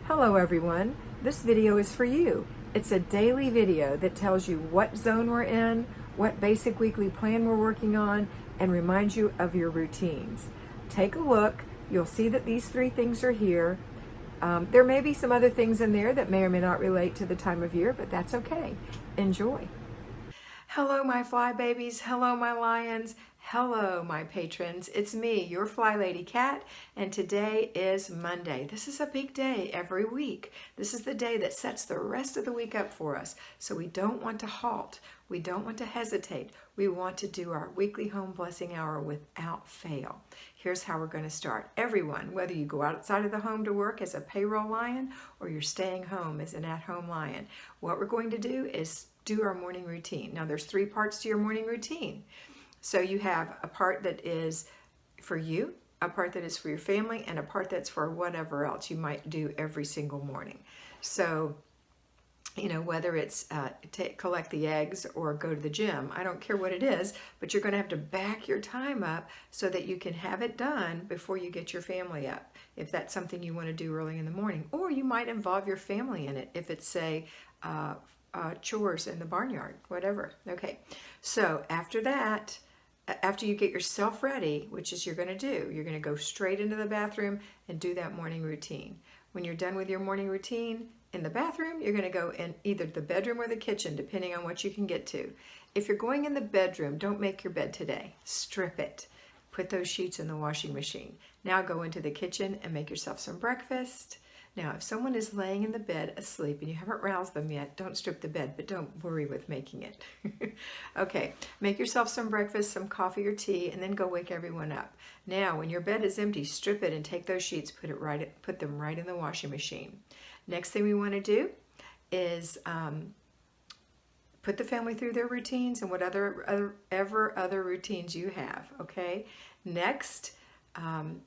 Hello everyone, this video is for you. It's a daily video that tells you what zone we're in, what basic weekly plan we're working on, and reminds you of your routines. Take a look, you'll see that these three things are here. There may be some other things in there that may or may not relate to the time of year, but that's okay. Enjoy. Hello my fly babies, hello my lions, hello my patrons. It's me, your FlyLady Kat, and today is Monday. This is a big day every week. This is the day that sets the rest of the week up for us. So we don't want to halt. We don't want to hesitate. We want to do our weekly home blessing hour without fail. Here's how we're going to start. Everyone, whether you go outside of the home to work as a payroll lion or you're staying home as an at-home lion, what we're going to do is do our morning routine. Now there's three parts to your morning routine. So you have a part that is for you, a part that is for your family, and a part that's for whatever else you might do every single morning. So, you know, whether it's collect the eggs or go to the gym, I don't care what it is, but you're going to have to back your time up so that you can have it done before you get your family up, if that's something you want to do early in the morning. Or you might involve your family in it if it's, say, chores in the barnyard, whatever. Okay, so after that, after you get yourself ready, which is you're going to do, you're going to go straight into the bathroom and do that morning routine. When you're done with your morning routine in the bathroom, you're going to go in either the bedroom or the kitchen, depending on what you can get to. If you're going in the bedroom, don't make your bed today. Strip it. Put those sheets in the washing machine. Now go into the kitchen and make yourself some breakfast. Now, if someone is laying in the bed asleep and you haven't roused them yet, don't strip the bed, but don't worry with making it. Okay, make yourself some breakfast, some coffee or tea, and then go wake everyone up. Now, when your bed is empty, strip it and take those sheets, put them right in the washing machine. Next thing we want to do is put the family through their routines and whatever other routines you have, okay? Next,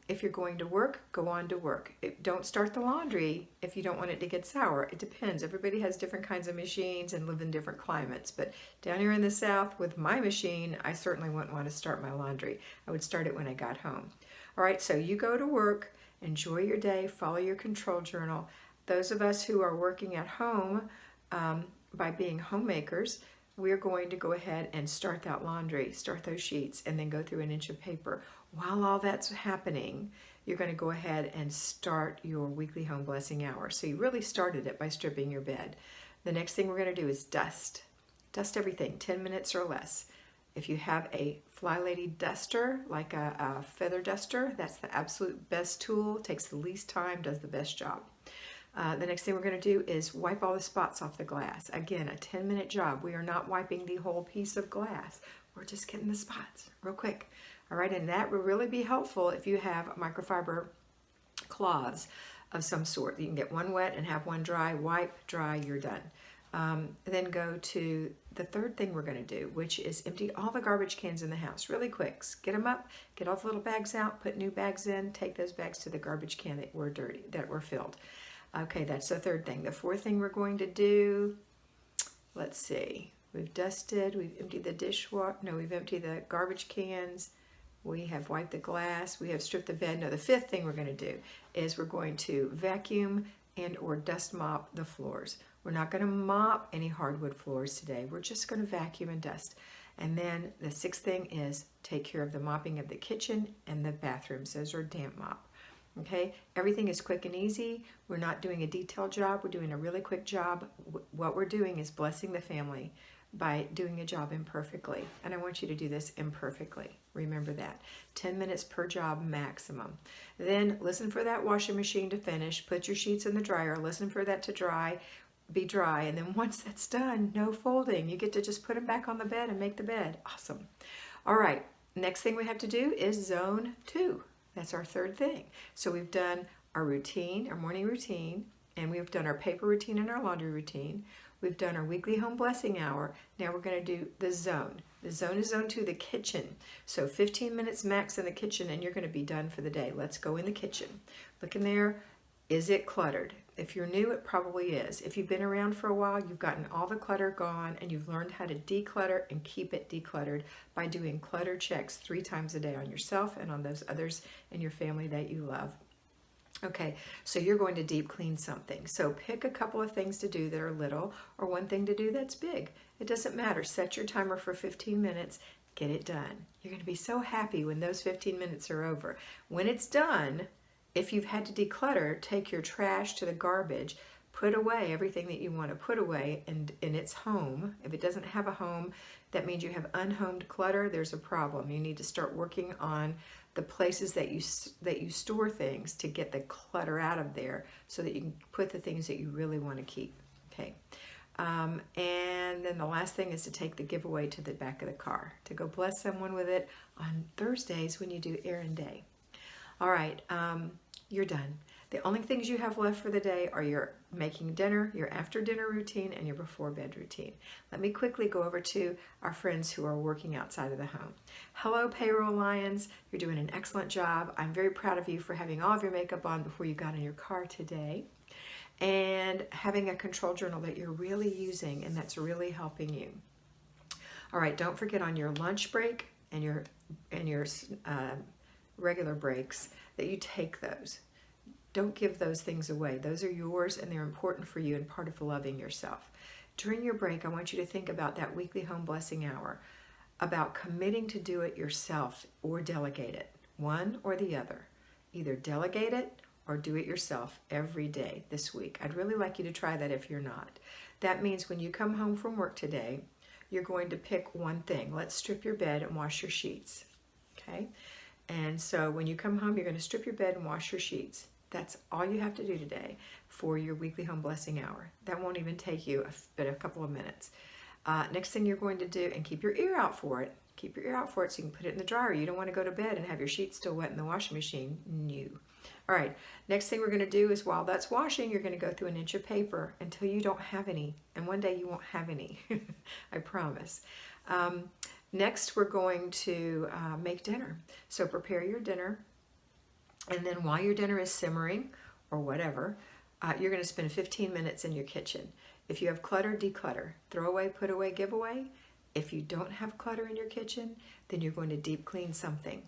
if you're going to work, go on to work. Don't start the laundry if you don't want it to get sour. It depends. Everybody has different kinds of machines and live in different climates. But down here in the South with my machine, I certainly wouldn't want to start my laundry. I would start it when I got home. All right, so you go to work, enjoy your day, follow your control journal. Those of us who are working at home by being homemakers, we're going to go ahead and start that laundry, start those sheets, and then go through an inch of paper. While all that's happening, you're going to go ahead and start your weekly home blessing hour. So you really started it by stripping your bed. The next thing we're going to do is dust. Dust everything, 10 minutes or less. If you have a FlyLady duster, like a feather duster, that's the absolute best tool. Takes the least time, does the best job. The next thing we're going to do is wipe all the spots off the glass. Again, a 10-minute job. We are not wiping the whole piece of glass. We're just getting the spots real quick. All right, and that will really be helpful if you have microfiber cloths of some sort. You can get one wet and have one dry. Wipe, dry, you're done. Then go to the third thing we're going to do, which is empty all the garbage cans in the house really quick. Get them up, get all the little bags out, put new bags in, take those bags to the garbage can that were dirty, that were filled. Okay, that's the third thing. The fourth thing we're going to do, let's see, we've dusted, we've emptied the dishwasher, no, we've emptied the garbage cans, we have wiped the glass, we have stripped the bed. No, the fifth thing we're going to do is we're going to vacuum and or dust mop the floors. We're not going to mop any hardwood floors today. We're just going to vacuum and dust. And then the sixth thing is take care of the mopping of the kitchen and the bathrooms. Those are damp mop. Okay, everything is quick and easy. We're not doing a detailed job. We're doing a really quick job. What we're doing is blessing the family by doing a job imperfectly. And I want you to do this imperfectly. Remember that. 10 minutes per job maximum. Then listen for that washing machine to finish. Put your sheets in the dryer. Listen for that to be dry. And then once that's done, no folding. You get to just put them back on the bed and make the bed. Awesome. All right, next thing we have to do is zone 2. That's our third thing. So we've done our routine, our morning routine, and we've done our paper routine and our laundry routine. We've done our weekly home blessing hour. Now we're going to do the zone. The zone is zone 2, the kitchen. So 15 minutes max in the kitchen and you're going to be done for the day. Let's go in the kitchen. Look in there. Is it cluttered? If you're new, it probably is. If you've been around for a while, you've gotten all the clutter gone and you've learned how to declutter and keep it decluttered by doing clutter checks 3 times a day on yourself and on those others in your family that you love. Okay, so you're going to deep clean something. So pick a couple of things to do that are little or one thing to do that's big. It doesn't matter. Set your timer for 15 minutes. Get it done. You're going to be so happy when those 15 minutes are over. When it's done, if you've had to declutter, take your trash to the garbage, put away everything that you want to put away in its home. If it doesn't have a home, that means you have unhomed clutter. There's a problem. You need to start working on the places that you store things to get the clutter out of there so that you can put the things that you really want to keep. Okay. And then the last thing is to take the giveaway to the back of the car, to go bless someone with it on Thursdays when you do errand day. All right, you're done. The only things you have left for the day are your making dinner, your after dinner routine, and your before bed routine. Let me quickly go over to our friends who are working outside of the home. Hello, Payroll Lions. You're doing an excellent job. I'm very proud of you for having all of your makeup on before you got in your car today, and having a control journal that you're really using and that's really helping you. All right, don't forget on your lunch break and your regular breaks that you take those. Don't give those things away. Those are yours and they're important for you and part of loving yourself. During your break, I want you to think about that weekly home blessing hour, about committing to do it yourself or delegate it, one or the other. Either delegate it or do it yourself every day this week. I'd really like you to try that if you're not. That means when you come home from work today, you're going to pick one thing. Let's strip your bed and wash your sheets, okay? And so when you come home, you're going to strip your bed and wash your sheets. That's all you have to do today for your weekly home blessing hour. That won't even take you but a couple of minutes. Next thing you're going to do, and keep your ear out for it. Keep your ear out for it so you can put it in the dryer. You don't want to go to bed and have your sheets still wet in the washing machine. No. All right, next thing we're going to do is while that's washing, you're going to go through an inch of paper until you don't have any. And one day you won't have any, I promise. Next, we're going to make dinner. So prepare your dinner. And then while your dinner is simmering or whatever, you're going to spend 15 minutes in your kitchen. If you have clutter, declutter. Throw away, put away, give away. If you don't have clutter in your kitchen, then you're going to deep clean something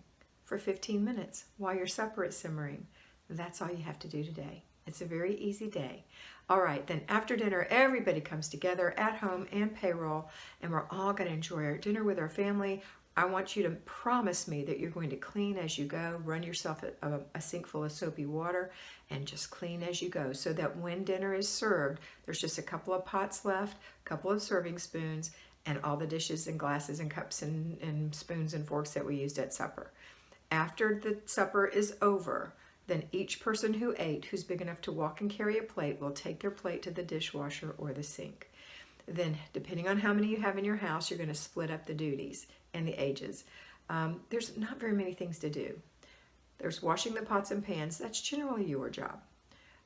for 15 minutes while your supper is simmering. That's all you have to do today. It's a very easy day. All right, then after dinner, everybody comes together at home and payroll, and we're all going to enjoy our dinner with our family. I want you to promise me that you're going to clean as you go, run yourself a sink full of soapy water, and just clean as you go so that when dinner is served, there's just a couple of pots left, a couple of serving spoons, and all the dishes and glasses and cups and spoons and forks that we used at supper. After the supper is over, then each person who ate, who's big enough to walk and carry a plate, will take their plate to the dishwasher or the sink. Then, depending on how many you have in your house, you're going to split up the duties and the ages. There's not very many things to do. There's washing the pots and pans. That's generally your job.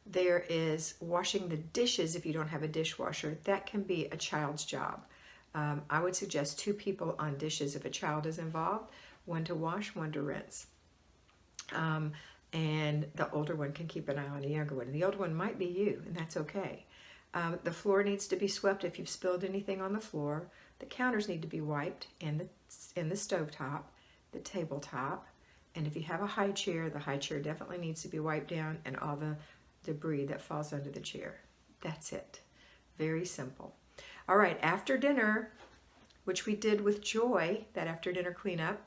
There is washing the dishes if you don't have a dishwasher. That can be a child's job. I would suggest 2 people on dishes if a child is involved, one to wash, one to rinse. And the older one can keep an eye on the younger one. The older one might be you, and that's okay. The floor needs to be swept if you've spilled anything on the floor. The counters need to be wiped, and the stovetop, the tabletop, and if you have a high chair, the high chair definitely needs to be wiped down, and all the debris that falls under the chair. That's it. Very simple. All right, after dinner, which we did with joy, that after dinner cleanup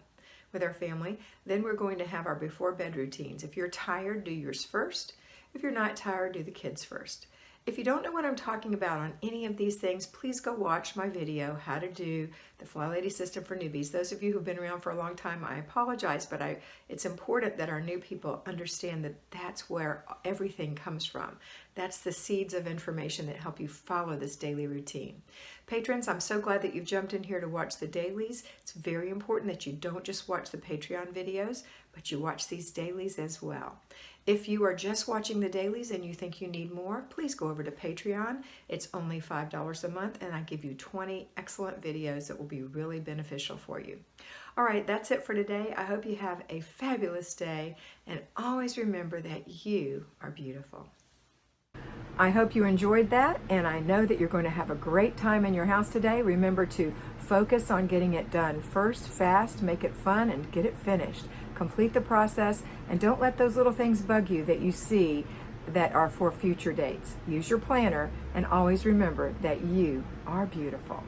with our family, then we're going to have our before bed routines. If you're tired, do yours first. If you're not tired, do the kids first. If you don't know what I'm talking about on any of these things, please go watch my video, How to Do the FlyLady System for Newbies. Those of you who've been around for a long time, I apologize, but it's important that our new people understand that that's where everything comes from. That's the seeds of information that help you follow this daily routine. Patrons, I'm so glad that you've jumped in here to watch the dailies. It's very important that you don't just watch the Patreon videos, but you watch these dailies as well. If you are just watching the dailies and you think you need more, please go over to Patreon. It's only $5 a month, and I give you 20 excellent videos that will be really beneficial for you. All right, that's it for today. I hope you have a fabulous day, and always remember that you are beautiful. I hope you enjoyed that, and I know that you're going to have a great time in your house today. Remember to focus on getting it done first, fast, make it fun, and get it finished. Complete the process, and don't let those little things bug you that you see that are for future dates. Use your planner, and always remember that you are beautiful.